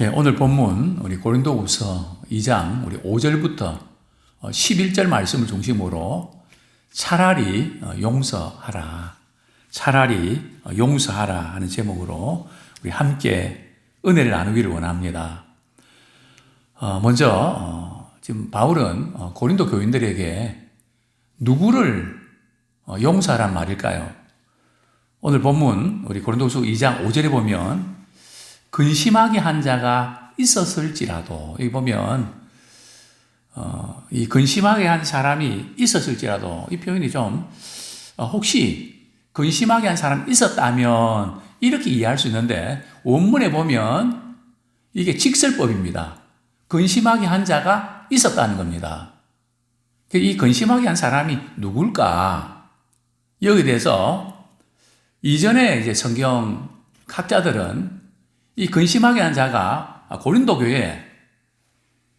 오늘 본문 우리 고린도후서 2장 우리 5절부터 11절 말씀을 중심으로 차라리 용서하라. 차라리 용서하라 하는 제목으로 우리 함께 은혜를 나누기를 원합니다. 먼저 지금 바울은 고린도 교인들에게 누구를 용서하란 말일까요? 오늘 본문 우리 고린도후서 2장 5절에 보면 근심하게 한 자가 있었을지라도, 여기 보면 이 근심하게 한 사람이 있었을지라도, 이 표현이 좀 혹시 근심하게 한 사람이 있었다면 이렇게 이해할 수 있는데, 원문에 보면 이게 직설법입니다. 근심하게 한 자가 있었다는 겁니다. 이 근심하게 한 사람이 누굴까? 여기에 대해서 이전에 이제 성경 학자들은 이 근심하게 한 자가 고린도 교회에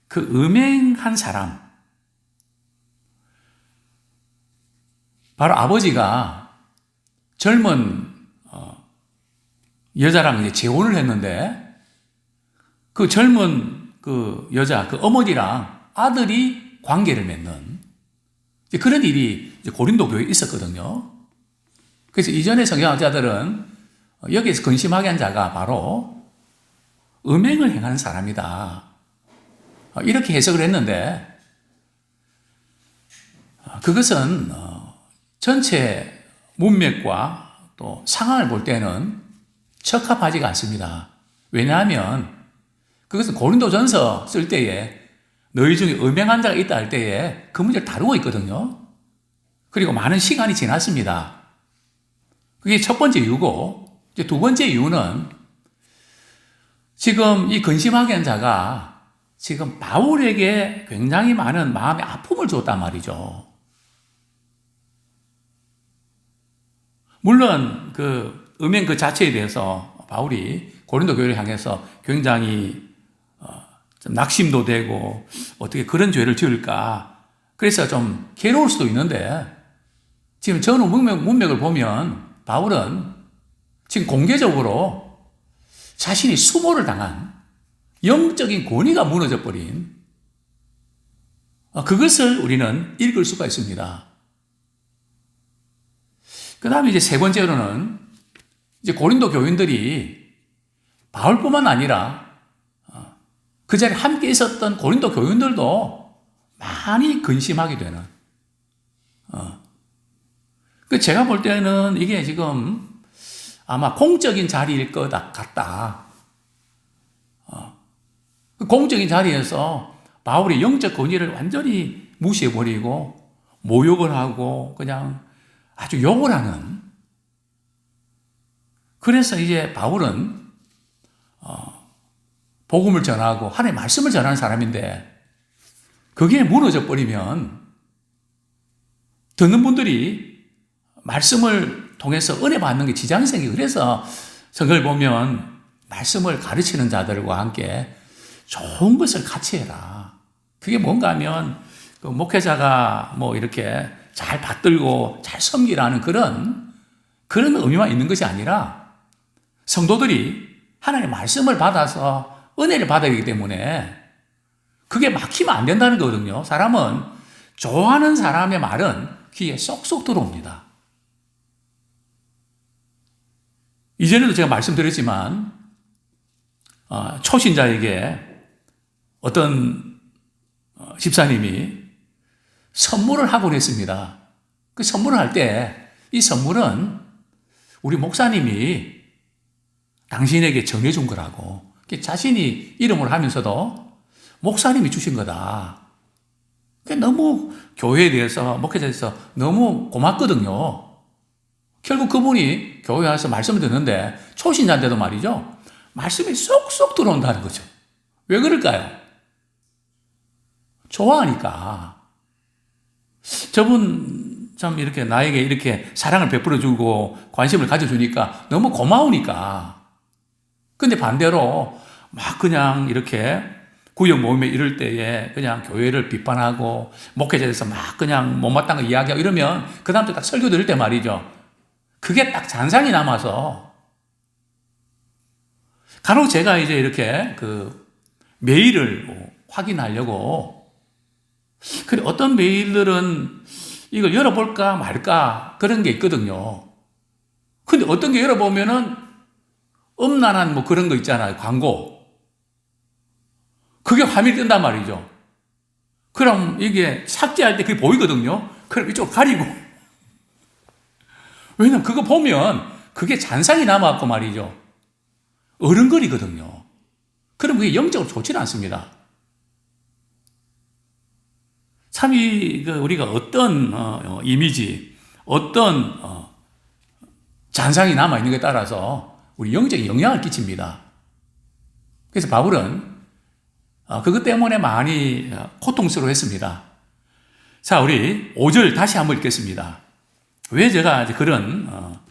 그 음행한 사람, 바로 아버지가 젊은 여자랑 이제 재혼을 했는데 그 젊은 그 여자, 그 어머니랑 아들이 관계를 맺는 그런 일이 이제 고린도 교회에 있었거든요. 그래서 이전의 성경학자들은 여기에서 근심하게 한 자가 바로 음행을 행하는 사람이다. 이렇게 해석을 했는데, 그것은 전체 문맥과 또 상황을 볼 때는 적합하지가 않습니다. 왜냐하면 그것은 고린도전서 쓸 때에 너희 중에 음행한 자가 있다 할 때에 그 문제를 다루고 있거든요. 그리고 많은 시간이 지났습니다. 그게 첫 번째 이유고, 이제 두 번째 이유는 지금 이 근심하게 한 자가 지금 바울에게 굉장히 많은 마음의 아픔을 줬단 말이죠. 물론 그 음행 그 자체에 대해서 바울이 고린도 교회를 향해서 굉장히 좀 낙심도 되고 어떻게 그런 죄를 지을까, 그래서 좀 괴로울 수도 있는데, 지금 전후 문맥을 보면 바울은 지금 공개적으로 자신이 수모를 당한 영적인 권위가 무너져 버린 그것을 우리는 읽을 수가 있습니다. 그 다음에 이제 세 번째로는 이제 고린도 교인들이 바울뿐만 아니라 그 자리에 함께 있었던 고린도 교인들도 많이 근심하게 되는, 제가 볼 때는 이게 지금 아마 공적인 자리일 것 같다. 공적인 자리에서 바울의 영적 권위를 완전히 무시해버리고 모욕을 하고 그냥 아주 욕을 하는, 그래서 이제 바울은 복음을 전하고 하나님의 말씀을 전하는 사람인데 그게 무너져 버리면 듣는 분들이 말씀을 통해서 은혜 받는 게 지장이 생기고, 그래서 성경을 보면 말씀을 가르치는 자들과 함께 좋은 것을 같이 해라. 그게 뭔가 하면 그 목회자가 뭐 이렇게 잘 받들고 잘 섬기라는 그런 의미만 있는 것이 아니라 성도들이 하나님의 말씀을 받아서 은혜를 받아야 하기 때문에 그게 막히면 안 된다는 거거든요. 사람은 좋아하는 사람의 말은 귀에 쏙쏙 들어옵니다. 이전에도 제가 말씀드렸지만 초신자에게 어떤 집사님이 선물을 하곤 했습니다. 그 선물을 할 때 이 선물은 우리 목사님이 당신에게 전해준 거라고, 자신이 이름을 하면서도 목사님이 주신 거다. 너무 교회에 대해서, 목회자에 대해서 너무 고맙거든요. 결국 그분이 교회 와서 말씀을 듣는데 초신자인데도 말이죠, 말씀이 쏙쏙 들어온다는 거죠. 왜 그럴까요? 좋아하니까. 저분 참 이렇게 나에게 이렇게 사랑을 베풀어주고 관심을 가져주니까 너무 고마우니까. 근데 반대로 막 그냥 이렇게 구역 모임에 이럴 때에 그냥 교회를 비판하고 목회자에 대해서 막 그냥 못마땅한 거 이야기하고 이러면 그 다음부터 딱 설교 들을 때 말이죠, 그게 딱 잔상이 남아서 간혹 제가 이제 이렇게 그 메일을 확인하려고, 그래, 어떤 메일들은 이걸 열어볼까 말까 그런 게 있거든요. 근데 어떤 게 열어보면은 음란한 뭐 그런 거 있잖아요. 광고. 그게 화면이 뜬단 말이죠. 그럼 이게 삭제할 때 그게 보이거든요. 그럼 이쪽 가리고. 왜냐면 그거 보면 그게 잔상이 남아갖고 말이죠. 어른거리거든요. 그럼 그게 영적으로 좋지는 않습니다. 참, 우리가 어떤, 이미지, 어떤, 잔상이 남아있는 것에 따라서 우리 영적인 영향을 끼칩니다. 그래서 바울은, 그것 때문에 많이 고통스러워 했습니다. 자, 우리 5절 다시 한번 읽겠습니다. 왜 제가 이제 그런,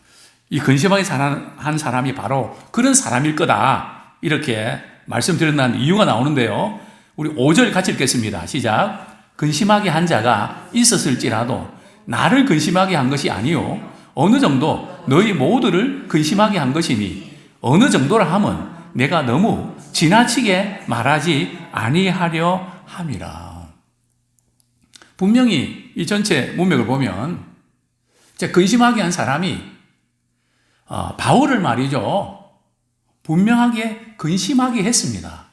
이 근심하게 한 사람이 바로 그런 사람일 거다. 이렇게 말씀드렸다는 이유가 나오는데요. 우리 5절 같이 읽겠습니다. 시작. 근심하게 한 자가 있었을지라도 나를 근심하게 한 것이 아니요 어느 정도 너희 모두를 근심하게 한 것이니 어느 정도라 함은 내가 너무 지나치게 말하지 아니하려 함이라. 분명히 이 전체 문맥을 보면 근심하게 한 사람이 바울을 말이죠, 분명하게 근심하게 했습니다.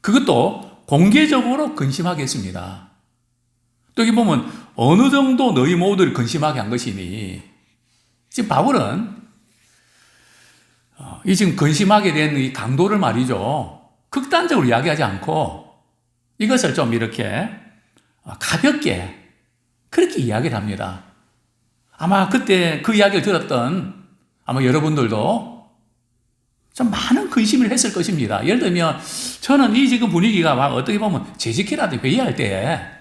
그것도 공개적으로 근심하게 했습니다. 또 여기 보면 어느 정도 너희 모두를 근심하게 한 것이니, 지금 바울은 이 지금 근심하게 된 이 강도를 말이죠, 극단적으로 이야기하지 않고 이것을 좀 이렇게 가볍게 그렇게 이야기를 합니다. 아마 그때 그 이야기를 들었던 아마 여러분들도 좀 많은 근심을 했을 것입니다. 예를 들면 저는 이 지금 분위기가 막 어떻게 보면 재직회라도 회의할 때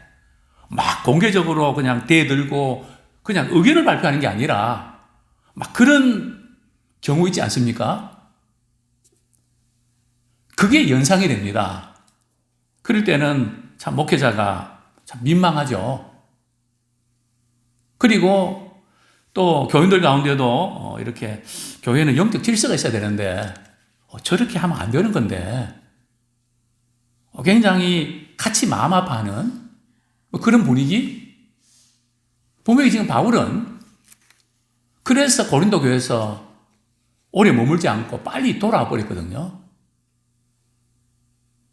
막 공개적으로 그냥 대들고 그냥 의견을 발표하는 게 아니라 막 그런 경우 있지 않습니까? 그게 연상이 됩니다. 그럴 때는 참 목회자가 참 민망하죠. 그리고 또 교인들 가운데도 이렇게 교회는 영적 질서가 있어야 되는데 저렇게 하면 안 되는 건데 굉장히 같이 마음 아파하는 그런 분위기? 분명히 지금 바울은 그래서 고린도 교회에서 오래 머물지 않고 빨리 돌아와 버렸거든요.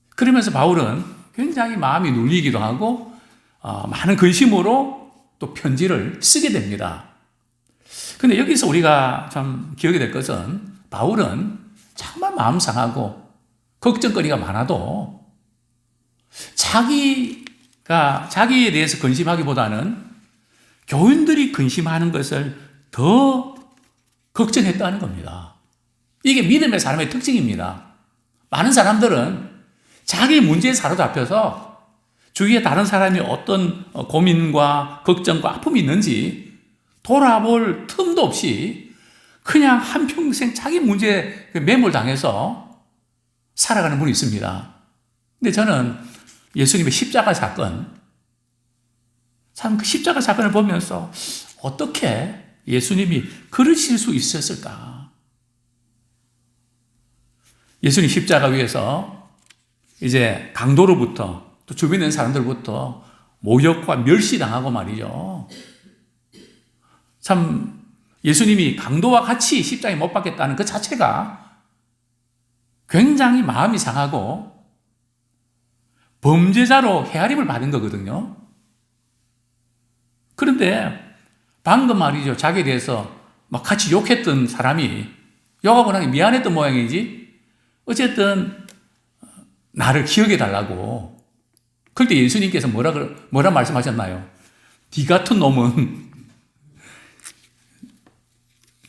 그러면서 바울은 굉장히 마음이 눌리기도 하고 많은 근심으로 또 편지를 쓰게 됩니다. 근데 여기서 우리가 참 기억이 될 것은 바울은 정말 마음 상하고 걱정거리가 많아도 자기에 대해서 근심하기보다는 교인들이 근심하는 것을 더 걱정했다는 겁니다. 이게 믿음의 사람의 특징입니다. 많은 사람들은 자기 문제에 사로잡혀서 주위에 다른 사람이 어떤 고민과 걱정과 아픔이 있는지 돌아볼 틈도 없이 그냥 한평생 자기 문제에 매몰당해서 살아가는 분이 있습니다. 근데 저는 예수님의 십자가 사건, 참 그 십자가 사건을 보면서 어떻게 예수님이 그러실 수 있었을까? 예수님 십자가 위에서 이제 강도로부터 또 주변에 있는 사람들부터 모욕과 멸시당하고 말이죠. 참 예수님이 강도와 같이 십자가에 못 박겠다는 그 자체가 굉장히 마음이 상하고 범죄자로 헤아림을 받은 거거든요. 그런데 방금 말이죠, 자기에 대해서 막 같이 욕했던 사람이 욕하고 나니 미안했던 모양이지 어쨌든 나를 기억해 달라고. 그때 예수님께서 뭐라 말씀하셨나요? 네 같은 놈은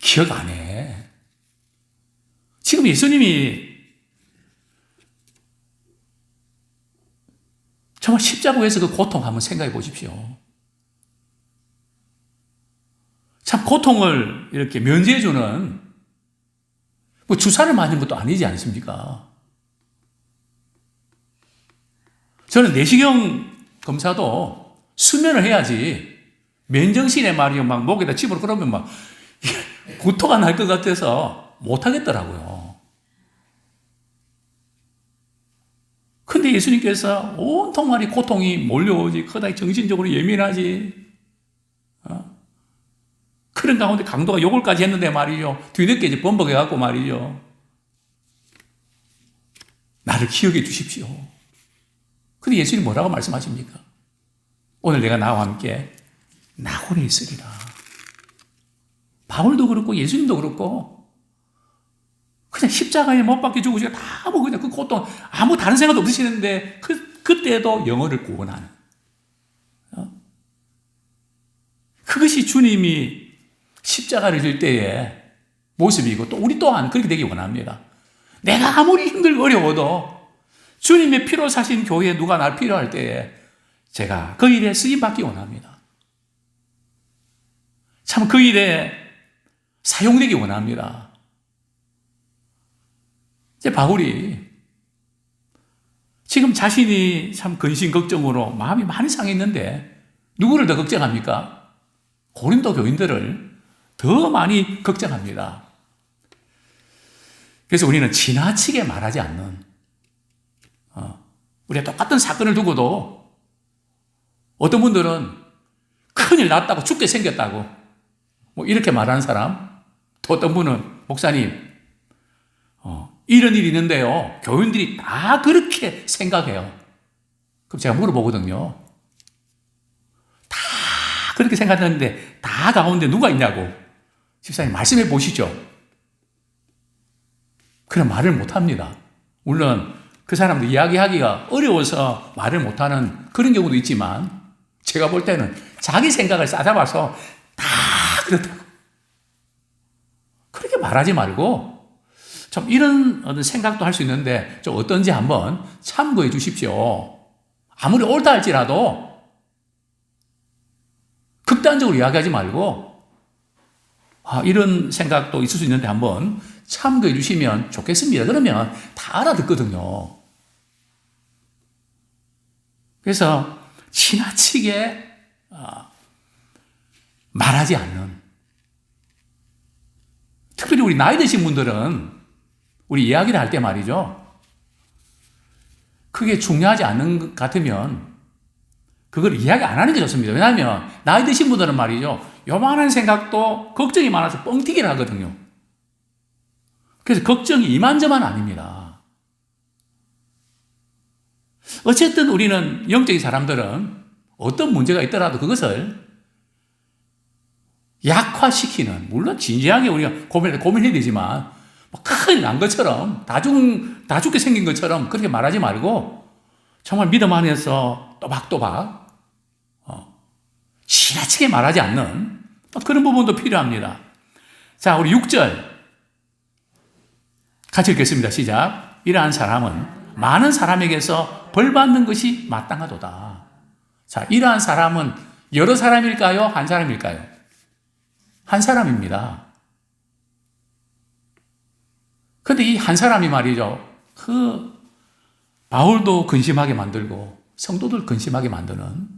기억 안 해. 지금 예수님이 정말 십자가에서 그 고통 한번 생각해 보십시오. 참 고통을 이렇게 면제해주는 뭐 주사를 맞는 것도 아니지 않습니까? 저는 내시경 검사도 수면을 해야지 맨정신에 말이요 막 목에다 집을 끌으면 막 구토가 날 것 같아서 못 하겠더라고요. 그런데 예수님께서 온통 말이 고통이 몰려오지, 그다지 정신적으로 예민하지, 그런 가운데 강도가 욕을까지 했는데 말이죠. 뒤늦게 이제 번복해갖고 말이죠. 나를 기억해 주십시오. 근데 예수님이 뭐라고 말씀하십니까? 오늘 내가 나와 함께 낙원에 있으리라. 바울도 그렇고 예수님도 그렇고 그냥 십자가에 못 박혀 죽으시고 다 뭐 그냥 그 고통 아무 다른 생각도 없으시는데 그때도 영혼을 구원하는 그것이 주님이 십자가를 질 때의 모습이고 또 우리 또한 그렇게 되기 원합니다. 내가 아무리 힘들고 어려워도 주님의 피로 사신 교회에 누가 날 필요할 때에 제가 그 일에 쓰임받기 원합니다. 참 그 일에 사용되기 원합니다. 이제 바울이 지금 자신이 참 근심 걱정으로 마음이 많이 상했는데 누구를 더 걱정합니까? 고린도 교인들을 더 많이 걱정합니다. 그래서 우리는 지나치게 말하지 않는 우리가 똑같은 사건을 두고도 어떤 분들은 큰일 났다고 죽게 생겼다고 뭐 이렇게 말하는 사람, 또 어떤 분은 목사님 이런 일이 있는데요 교인들이 다 그렇게 생각해요. 그럼 제가 물어보거든요. 다 그렇게 생각하는데 다 가운데 누가 있냐고 집사님 말씀해 보시죠. 그런 말을 못합니다. 물론 그 사람들 이야기하기가 어려워서 말을 못하는 그런 경우도 있지만 제가 볼 때는 자기 생각을 싸잡아서 다 그렇다고 그렇게 말하지 말고 좀 이런 어떤 생각도 할 수 있는데 좀 어떤지 한번 참고해 주십시오. 아무리 옳다 할지라도 극단적으로 이야기하지 말고 이런 생각도 있을 수 있는데 한번 참고해 주시면 좋겠습니다. 그러면 다 알아듣거든요. 그래서 지나치게 말하지 않는, 특별히 우리 나이 드신 분들은 우리 이야기를 할 때 말이죠. 그게 중요하지 않는 것 같으면 그걸 이야기 안 하는 게 좋습니다. 왜냐하면 나이 드신 분들은 말이죠. 요만한 생각도 걱정이 많아서 뻥튀기를 하거든요. 그래서 걱정이 이만저만 아닙니다. 어쨌든 우리는 영적인 사람들은 어떤 문제가 있더라도 그것을 약화시키는, 물론 진지하게 우리가 고민해야 되지만 큰일 난 것처럼 다 죽게 생긴 것처럼 그렇게 말하지 말고 정말 믿음 안에서 또박또박 지나치게 말하지 않는 그런 부분도 필요합니다. 자, 우리 6절 같이 읽겠습니다. 시작. 이러한 사람은 많은 사람에게서 벌받는 것이 마땅하도다. 자, 이러한 사람은 여러 사람일까요? 한 사람일까요? 한 사람입니다. 근데 이 한 사람이 말이죠. 바울도 근심하게 만들고 성도들 근심하게 만드는,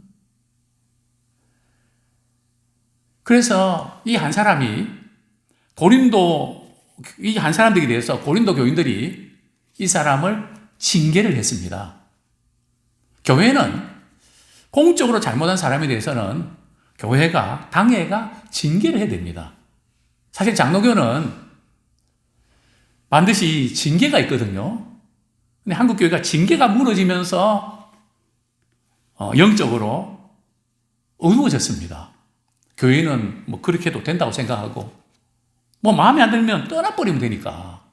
그래서 이 한 사람이 이 한 사람들에 대해서 고린도 교인들이 이 사람을 징계를 했습니다. 교회는 공적으로 잘못한 사람에 대해서는 당회가 징계를 해야 됩니다. 사실 장로교는 반드시 징계가 있거든요. 근데 한국 교회가 징계가 무너지면서 영적으로 어두워졌습니다. 교회는 뭐 그렇게 해도 된다고 생각하고 뭐 마음에 안 들면 떠나버리면 되니까.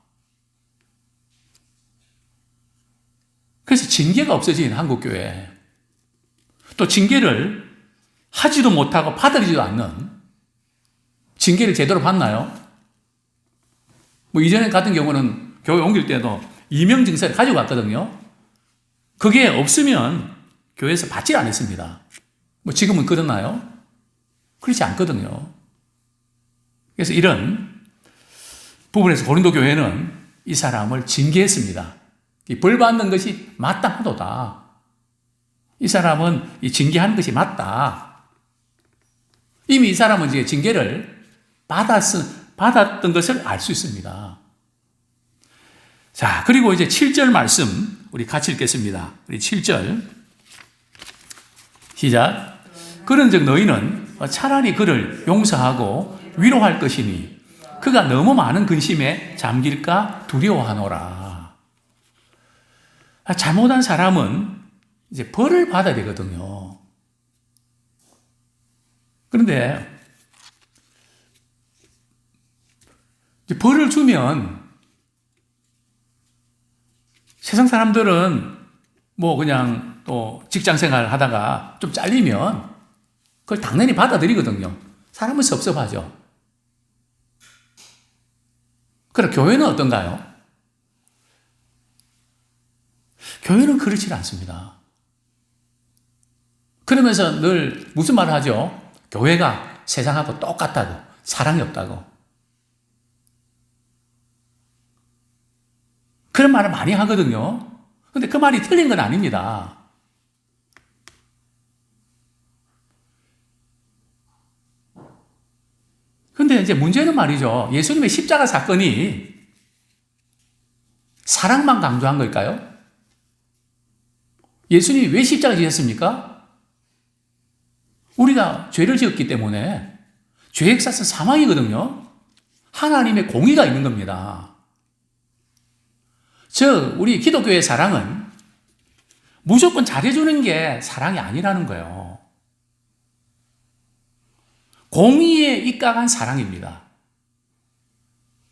그래서 징계가 없어진 한국 교회, 또 징계를 하지도 못하고 받아들이지도 않는, 징계를 제대로 받나요? 뭐 이전에 같은 경우는 교회 옮길 때도 이명 증서를 가지고 갔거든요. 그게 없으면 교회에서 받지 않았습니다. 뭐 지금은 그렇나요? 그렇지 않거든요. 그래서 이런 부분에서 고린도 교회는 이 사람을 징계했습니다. 벌 받는 것이 마땅하도다. 이 사람은 이 징계하는 것이 맞다. 이미 이 사람은 이제 징계를 받았던 것을 알 수 있습니다. 자, 그리고 이제 7절 말씀 우리 같이 읽겠습니다. 우리 7절 시작. 그런즉 너희는 차라리 그를 용서하고 위로할 것이니 그가 너무 많은 근심에 잠길까 두려워하노라. 잘못한 사람은 이제 벌을 받아야 되거든요. 그런데 벌을 주면 세상 사람들은 뭐 그냥 또 직장 생활 하다가 좀 잘리면 그걸 당연히 받아들이거든요. 사람은 섭섭하죠. 그럼 교회는 어떤가요? 교회는 그렇지 않습니다. 그러면서 늘 무슨 말을 하죠? 교회가 세상하고 똑같다고, 사랑이 없다고. 그런 말을 많이 하거든요. 근데 그 말이 틀린 건 아닙니다. 근데 이제 문제는 말이죠. 예수님의 십자가 사건이 사랑만 강조한 걸까요? 예수님이 왜 십자가 지셨습니까? 우리가 죄를 지었기 때문에 죄액사서 사망이거든요. 하나님의 공의가 있는 겁니다. 즉, 우리 기독교의 사랑은 무조건 잘해주는 게 사랑이 아니라는 거예요. 공의에 입각한 사랑입니다.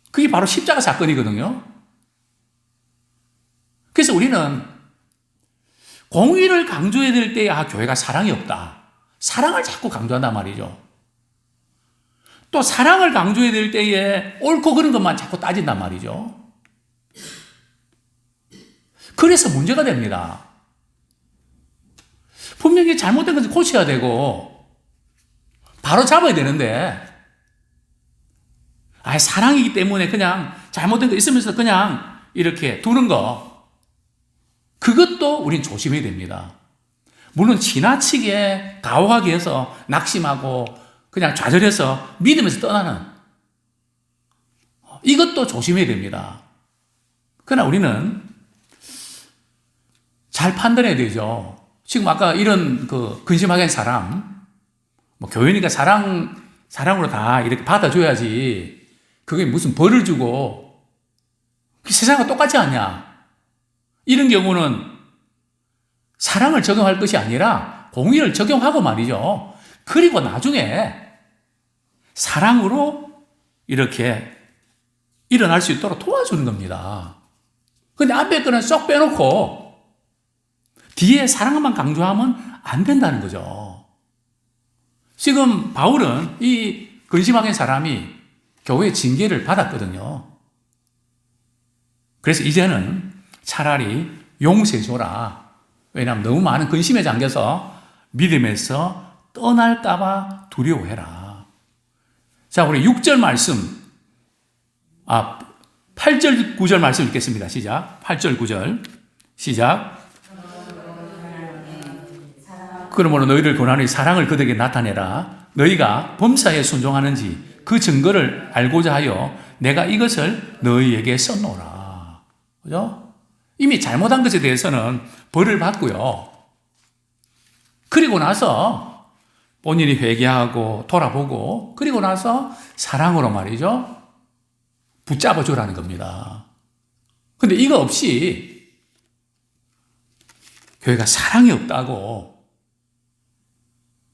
그게 바로 십자가 사건이거든요. 그래서 우리는 공의를 강조해야 될 때, 교회가 사랑이 없다. 사랑을 자꾸 강조한단 말이죠. 또 사랑을 강조해야 될 때에 옳고 그런 것만 자꾸 따진단 말이죠. 그래서 문제가 됩니다. 분명히 잘못된 것을 고쳐야 되고 바로 잡아야 되는데 사랑이기 때문에 그냥 잘못된 거 있으면서 그냥 이렇게 두는 거, 그것도 우린 조심해야 됩니다. 물론 지나치게 가혹하게 해서 낙심하고 그냥 좌절해서 믿으면서 떠나는, 이것도 조심해야 됩니다. 그러나 우리는 잘 판단해야 되죠. 지금 아까 이런 근심하게 한 사람, 교회니까 사랑으로 다 이렇게 받아줘야지. 그게 무슨 벌을 주고 세상과 똑같지 않냐. 이런 경우는 사랑을 적용할 것이 아니라 공의를 적용하고 말이죠. 그리고 나중에 사랑으로 이렇게 일어날 수 있도록 도와주는 겁니다. 근데 앞에 거는 쏙 빼놓고 뒤에 사랑만 강조하면 안 된다는 거죠. 지금 바울은 이 근심하게 사람이 교회 징계를 받았거든요. 그래서 이제는 차라리 용서해줘라. 왜냐하면 너무 많은 근심에 잠겨서 믿음에서 떠날까봐 두려워해라. 자, 우리 6절 말씀, 8절, 9절 말씀 읽겠습니다. 시작. 8절, 9절. 시작. 그러므로 너희를 권하노니 사랑을 그들에게 나타내라. 너희가 범사에 순종하는지 그 증거를 알고자 하여 내가 이것을 너희에게 썼노라. 그죠? 이미 잘못한 것에 대해서는 벌을 받고요. 그리고 나서 본인이 회개하고 돌아보고 그리고 나서 사랑으로 말이죠. 붙잡아 주라는 겁니다. 근데 이거 없이 교회가 사랑이 없다고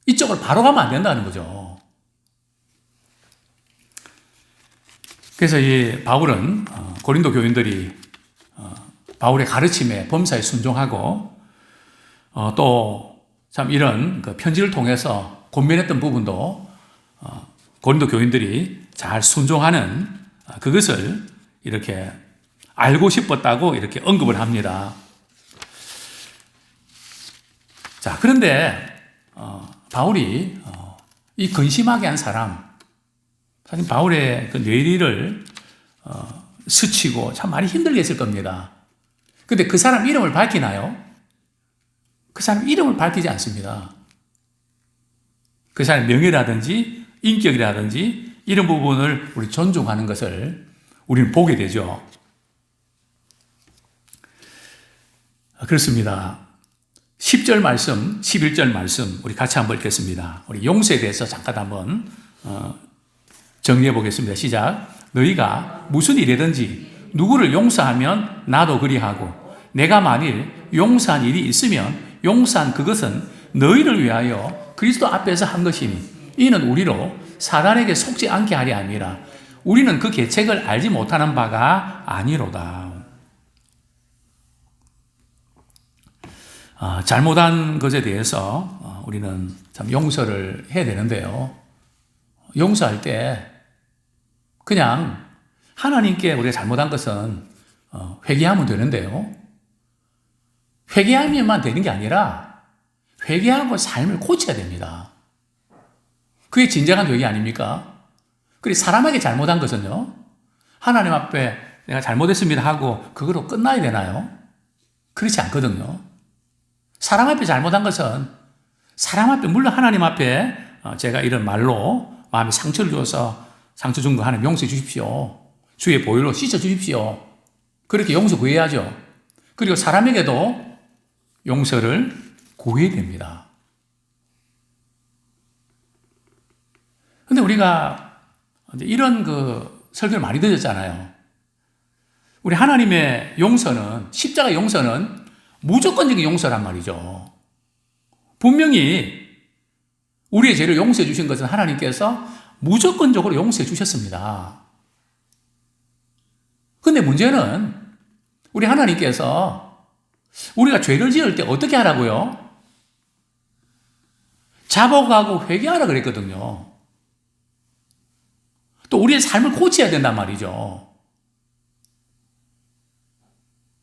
이쪽으로 바로 가면 안 된다는 거죠. 그래서 이 바울은 고린도 교인들이 바울의 가르침에 범사에 순종하고 또 참 이런 편지를 통해서 권면했던 부분도 고린도 교인들이 잘 순종하는 그것을 이렇게 알고 싶었다고 이렇게 언급을 합니다. 자, 그런데 바울이 이 근심하게 한 사람, 사실 바울의 그 뇌리를 스치고 참 많이 힘들게 했을 겁니다. 근데 그 사람 이름을 밝히나요? 그 사람 이름을 밝히지 않습니다. 그 사람의 명예라든지 인격이라든지 이런 부분을 우리 존중하는 것을 우리는 보게 되죠. 그렇습니다. 10절 말씀, 11절 말씀 우리 같이 한번 읽겠습니다. 우리 용서에 대해서 잠깐 한번 정리해 보겠습니다. 시작. 너희가 무슨 일이든지 누구를 용서하면 나도 그리하고 내가 만일 용서한 일이 있으면 용서한 그것은 너희를 위하여 그리스도 앞에서 한 것이니 이는 우리로 사단에게 속지 않게 하려 함이라. 우리는 그 계책을 알지 못하는 바가 아니로다. 잘못한 것에 대해서 우리는 참 용서를 해야 되는데요. 용서할 때 그냥 하나님께 우리가 잘못한 것은 회개하면 되는데요. 회개하면만 되는 게 아니라 회개하고 삶을 고쳐야 됩니다. 그게 진정한 회개 아닙니까? 그리고 사람에게 잘못한 것은요, 하나님 앞에 내가 잘못했습니다 하고 그거로 끝나야 되나요? 그렇지 않거든요. 사람 앞에 잘못한 것은 사람 앞에, 물론 하나님 앞에 제가 이런 말로 마음에 상처를 주어서 상처 준 거 하나님 용서해 주십시오. 주의 보혈로 씻어 주십시오. 그렇게 용서 구해야죠. 그리고 사람에게도 용서를 구해야 됩니다. 근데 우리가 이런 설교를 많이 들었잖아요. 우리 하나님의 용서는, 십자가 용서는 무조건적인 용서란 말이죠. 분명히 우리의 죄를 용서해 주신 것은 하나님께서 무조건적으로 용서해 주셨습니다. 근데 문제는 우리 하나님께서 우리가 죄를 지을 때 어떻게 하라고요? 자복하고 회개하라 그랬거든요. 또 우리의 삶을 고쳐야 된단 말이죠.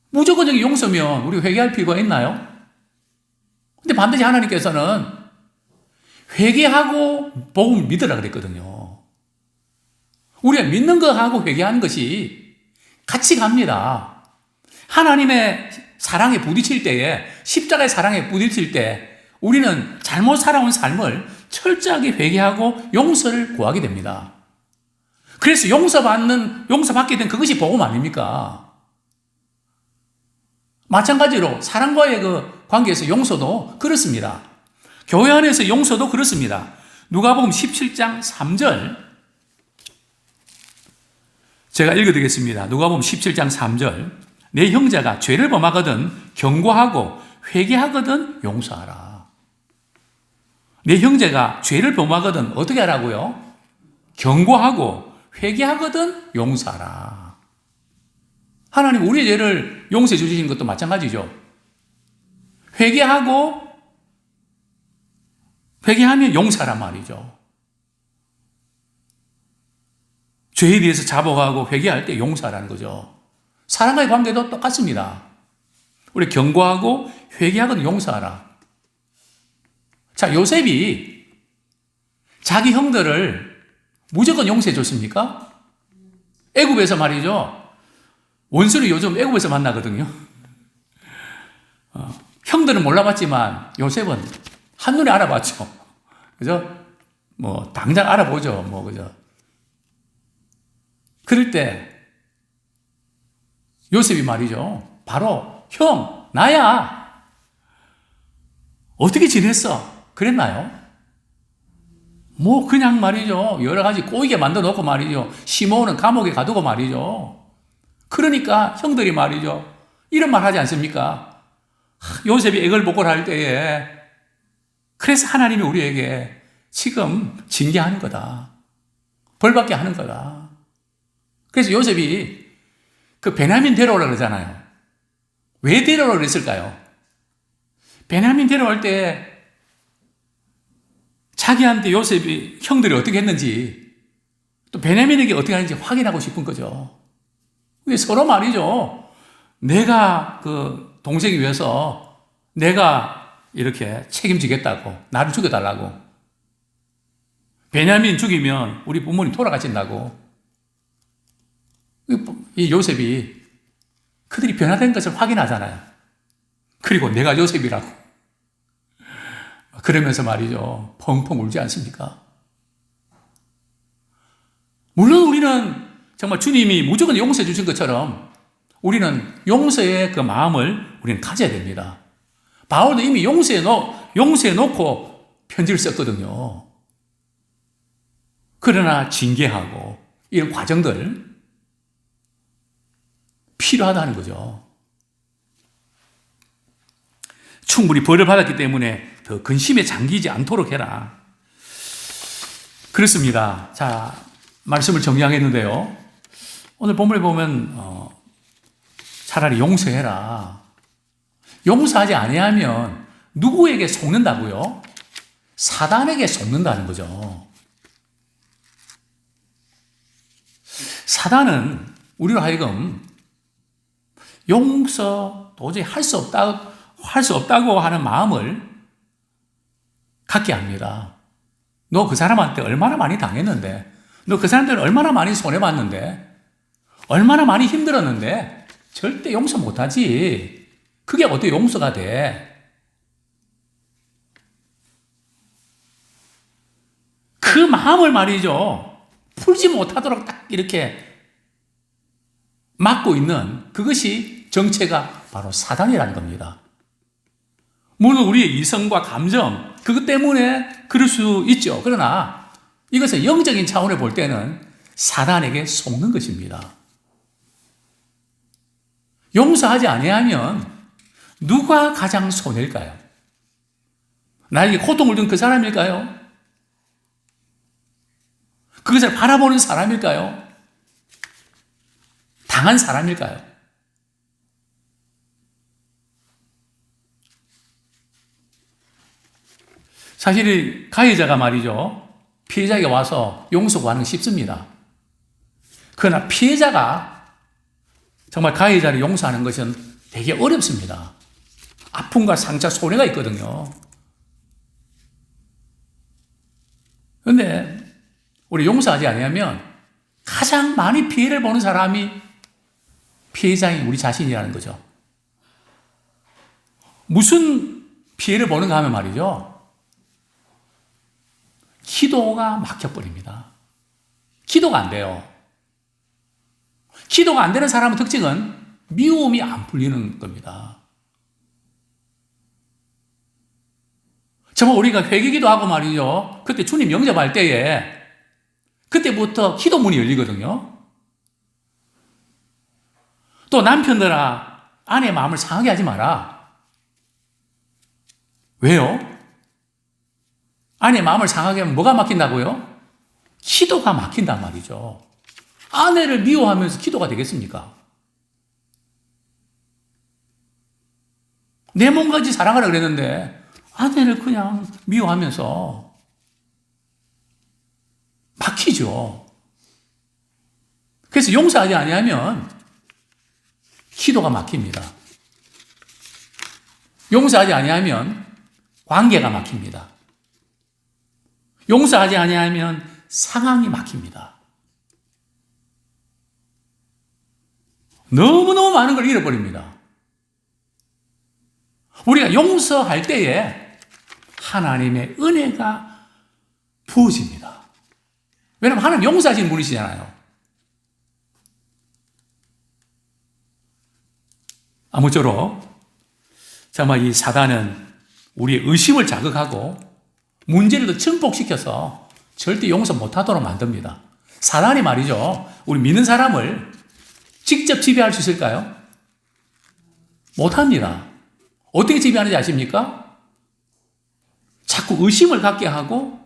무조건적인 용서면 우리 회개할 필요가 있나요? 근데 반드시 하나님께서는 회개하고 복음을 믿으라 그랬거든요. 우리가 믿는 거하고 회개하는 것이 같이 갑니다. 하나님의 사랑에 부딪힐 때에, 십자가의 사랑에 부딪힐 때 우리는 잘못 살아온 삶을 철저하게 회개하고 용서를 구하게 됩니다. 그래서 용서받게 된 그것이 복음 아닙니까? 마찬가지로 사랑과의 관계에서 용서도 그렇습니다. 교회 안에서 용서도 그렇습니다. 누가복음 17장 3절 제가 읽어드리겠습니다. 누가복음 17장 3절 내 형제가 죄를 범하거든 경고하고 회개하거든 용서하라. 내 형제가 죄를 범하거든 어떻게 하라고요? 경고하고 회개하거든 용서하라. 하나님 우리의 죄를 용서해 주시는 것도 마찬가지죠. 회개하면 용서란 말이죠. 죄에 대해서 자복하고 회개할 때 용서하라는 거죠. 사람과의 관계도 똑같습니다. 우리 경고하고 회개하거든 용서하라. 자, 요셉이 자기 형들을 무조건 용서해 줬습니까? 애굽에서 말이죠. 원수를 요즘 애굽에서 만나거든요. 형들은 몰라봤지만 요셉은 한눈에 알아봤죠. 그죠? 당장 알아보죠. 그죠? 그럴 때 요셉이 말이죠. 바로 형, 나야. 어떻게 지냈어? 그랬나요? 그냥 말이죠. 여러 가지 꼬이게 만들어 놓고 말이죠. 시므온은 감옥에 가두고 말이죠. 그러니까 형들이 말이죠. 이런 말 하지 않습니까? 요셉이 애걸복걸 할 때에 그래서 하나님이 우리에게 지금 징계하는 거다. 벌받게 하는 거다. 그래서 요셉이 베냐민 데려오라고 그러잖아요. 왜 데려오라고 그랬을까요? 베냐민 데려올 때 자기한테 요셉이 형들이 어떻게 했는지 또 베냐민에게 어떻게 하는지 확인하고 싶은 거죠. 서로 말이죠. 내가 동생이 위해서 내가 이렇게 책임지겠다고, 나를 죽여달라고. 베냐민 죽이면 우리 부모님 돌아가신다고. 이 요셉이 그들이 변화된 것을 확인하잖아요. 그리고 내가 요셉이라고. 그러면서 말이죠. 펑펑 울지 않습니까? 물론 우리는 정말 주님이 무조건 용서해 주신 것처럼 우리는 용서의 그 마음을 우리는 가져야 됩니다. 바울도 이미 용서해 놓고 편지를 썼거든요. 그러나 징계하고 이런 과정들 필요하다는 거죠. 충분히 벌을 받았기 때문에 더 근심에 잠기지 않도록 해라. 그렇습니다. 자, 말씀을 정리하겠는데요. 오늘 본문에 보면 차라리 용서해라. 용서하지 아니하면 누구에게 속는다고요? 사단에게 속는다는 거죠. 사단은 우리로 하여금 용서 도저히 할 수 없다고 하는 마음을 갖게 합니다. 너 그 사람한테 얼마나 많이 당했는데, 너 그 사람들 얼마나 많이 손해봤는데, 얼마나 많이 힘들었는데 절대 용서 못하지. 그게 어떻게 용서가 돼? 그 마음을 말이죠, 풀지 못하도록 딱 이렇게 막고 있는 그것이 정체가 바로 사단이라는 겁니다. 물론 우리의 이성과 감정, 그것 때문에 그럴 수 있죠. 그러나 이것을 영적인 차원에 볼 때는 사단에게 속는 것입니다. 용서하지 아니하면 누가 가장 손해일까요? 나에게 고통을 준 그 사람일까요? 그것을 바라보는 사람일까요? 당한 사람일까요? 사실 가해자가 말이죠, 피해자에게 와서 용서 구하는 건 쉽습니다. 그러나 피해자가 정말 가해자를 용서하는 것은 되게 어렵습니다. 아픔과 상처, 손해가 있거든요. 그런데 우리 용서하지 않으면 가장 많이 피해를 보는 사람이 피해자인 우리 자신이라는 거죠. 무슨 피해를 보는가 하면 말이죠, 기도가 막혀버립니다. 기도가 안 돼요. 기도가 안 되는 사람의 특징은 미움이 안 풀리는 겁니다. 정말 우리가 회개기도 하고 말이죠, 그때 주님 영접할 때에 그때부터 기도문이 열리거든요. 또 남편들아, 아내의 마음을 상하게 하지 마라. 왜요? 아내의 마음을 상하게 하면 뭐가 막힌다고요? 기도가 막힌단 말이죠. 아내를 미워하면서 기도가 되겠습니까? 내 몸까지 사랑하라 그랬는데 아내를 그냥 미워하면서 막히죠. 그래서 용서하지 아니하면 기도가 막힙니다. 용서하지 아니하면 관계가 막힙니다. 용서하지 아니하면 상황이 막힙니다. 너무너무 많은 걸 잃어버립니다. 우리가 용서할 때에 하나님의 은혜가 부어집니다. 왜냐하면 하나님 용서하시는 분이시잖아요. 아무쪼록 정말 이 사단은 우리의 의심을 자극하고 문제를 더 증폭시켜서 절대 용서 못하도록 만듭니다. 사단이 말이죠, 우리 믿는 사람을 직접 지배할 수 있을까요? 못합니다. 어떻게 지배하는지 아십니까? 자꾸 의심을 갖게 하고,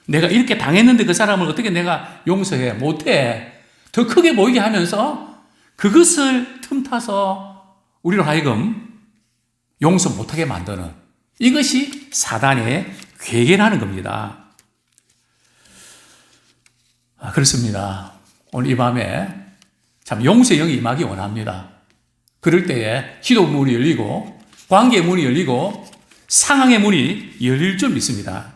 내가 이렇게 당했는데 그 사람을 어떻게 내가 용서해? 못해. 더 크게 보이게 하면서 그것을 틈타서 우리로 하여금 용서 못하게 만드는, 이것이 사단의 괴계라는 겁니다. 그렇습니다. 오늘 이 밤에 참 용서의 영이 임하기 원합니다. 그럴 때에 기도 문이 열리고 관계의 문이 열리고 상황의 문이 열릴 줄 믿습니다.